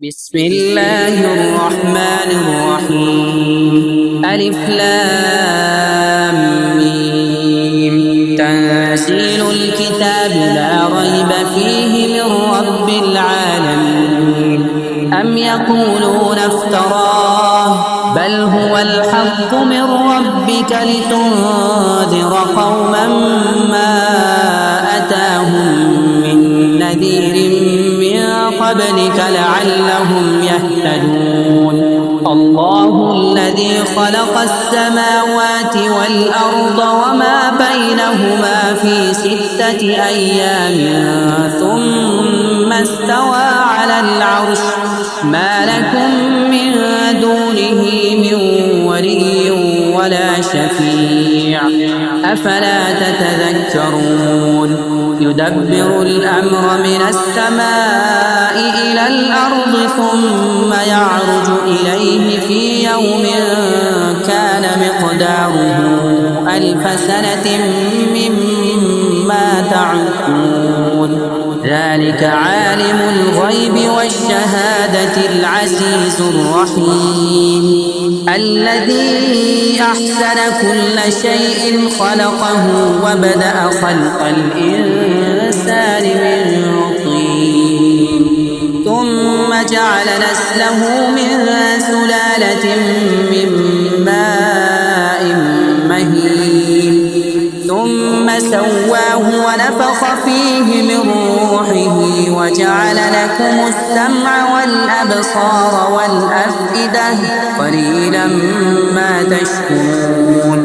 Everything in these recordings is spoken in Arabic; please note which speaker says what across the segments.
Speaker 1: بسم الله الرحمن الرحيم. ألف لام ميم. تنزيل الكتاب لا ريب فيه من رب العالمين. أم يقولون افتراه بل هو الحق من ربك لتنذر قوما ما أتاهم من نذير من قبلك لعلهم يهتدون. الله الذي خلق السماوات والأرض وما بينهما في 6 أيام ثم استوى على العرش ما لكم من دونه من ولي ولا شفيع أفلا تتذكرون. يدبر الأمر من السماء إلى الأرض ثم يعرج إليه في يوم كان مقداره 1000 سنة مما تعدون. ذلك عالم الغيب والشهادة العزيز الرحيم الذي أحسن كل شيء خلقه وبدأ خلق الإنسان من طين ثم جعل نسله من سلالة من ماء مهين ثم سواه ونفخ فيه من روحه وجعل لكم السمع والأبصار والأفئدة قليلا ما تشكرون.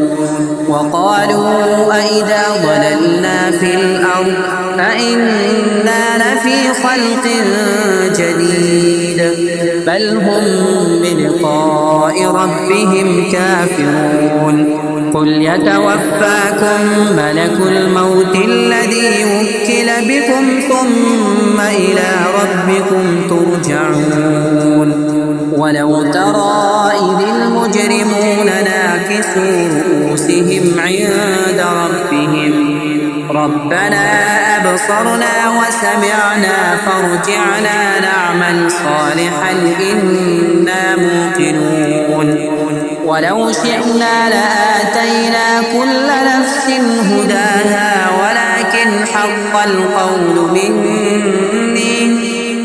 Speaker 1: وقالوا أئذا ضللنا في الأرض أئنا لفي خلق جديد بل هم بلقاء ربهم كافرون. قل يتوفاكم ملك الموت الذي وكل بكم ثم إلى ربكم ترجعون. ولو ترى إذ المجرمون ناكسوا رؤوسهم عند ربهم ربنا أبصرنا وسمعنا فارجعنا نعمل صالحا إنا موقنون. ولو شئنا لآتينا كل نفس هداها ولكن حق القول مني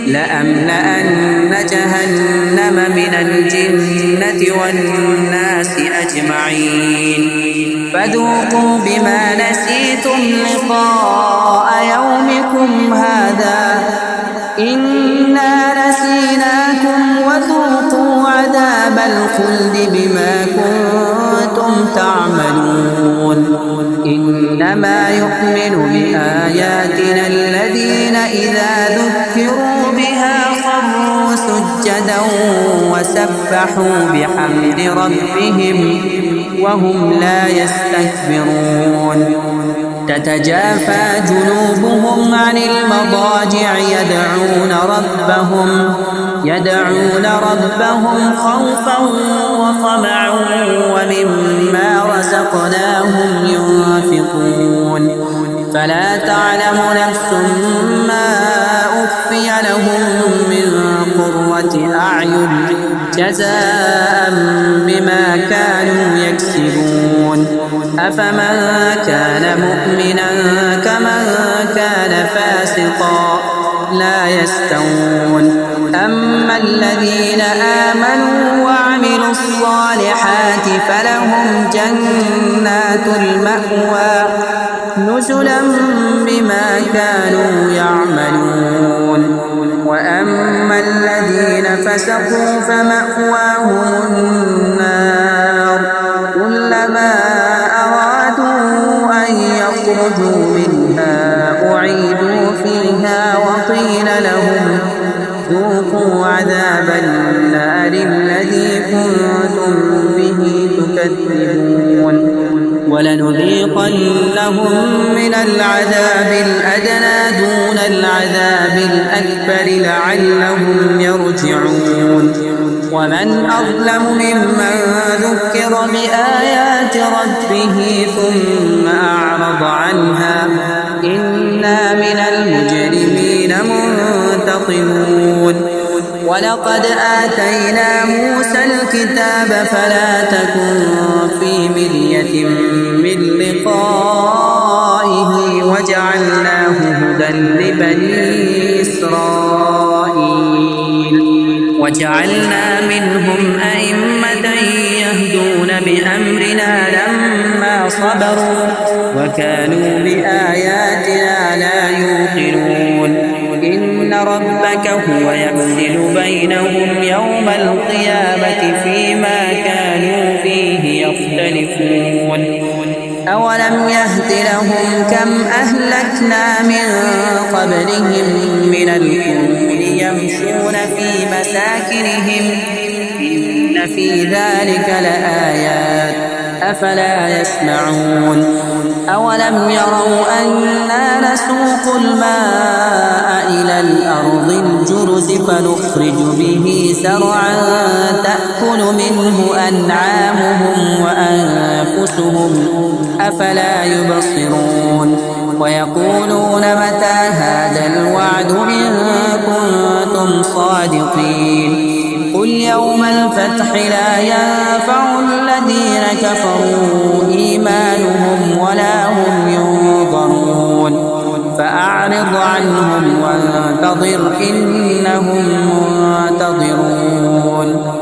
Speaker 1: لأملأن جهنم من الجنة والناس أجمعين. فذوقوا بما نسيتم لقاء يومكم هذا إنا نسيناكم وذوقوا عذاب الخلد بما كنتم تعملون. إنما يؤمن بآياتنا الذين إذا ذكروا بها خروا سجدا وسبحوا بحمد ربهم وهم لا يستكبرون. تتجافى جنوبهم عن المضاجع يدعون ربهم خوفا وطمعا ومما رزقناهم ينفقون. فلا تعلم نفس ما أخفي لهم من قرة أعين جزاء بما كانوا يكسبون. أفمن كان مؤمنا كمن كان فاسقا لا يستوون. أما الذين آمنوا وعملوا الصالحات فلهم جنات المأوى نزلا بما كانوا يعملون. وأما الذين فسقوا فمأواهم النار كلما أرادوا أن يخرجوا منها أعيدوا فيها وقيل لهم ذوقوا عذاب النار الذي كنتم به تكذبون. ولنذيقنهم من العذاب الأدنى دون العذاب الأكبر لعلهم يرجعون. ومن أظلم ممن ذكر بآيات ربه ثم أعرض عنها إنا من المجرمين منتقمون. ولقد آتينا موسى الكتاب فلا تكن في مرية من لقائه وجعلناه هدى لبني إسرائيل وجعلنا منهم أئمة يهدون بأمرنا لما صبروا وكانوا بآياتنا لا يوقنون إن ربك هو يفصل بينهم يوم القيامة فيما كانوا فيه يختلفون أولم يهد لهم كم أهلكنا من قبلهم من القرون يمشون في مساكنهم إن في ذلك لآيات أفلا يسمعون أولم يروا أنا نسوق الماء إلى الأرض الجرز فنخرج به زرعا تأكل منه أنعامهم وأنفسهم أفلا يبصرون ويقولون متى هذا الوعد إن كنتم صادقين قل يوم الفتح لا ينفع الذين كفروا إيمانهم ولا هم ينظرون فأعرض عنهم وانتظر إنهم منتظرون.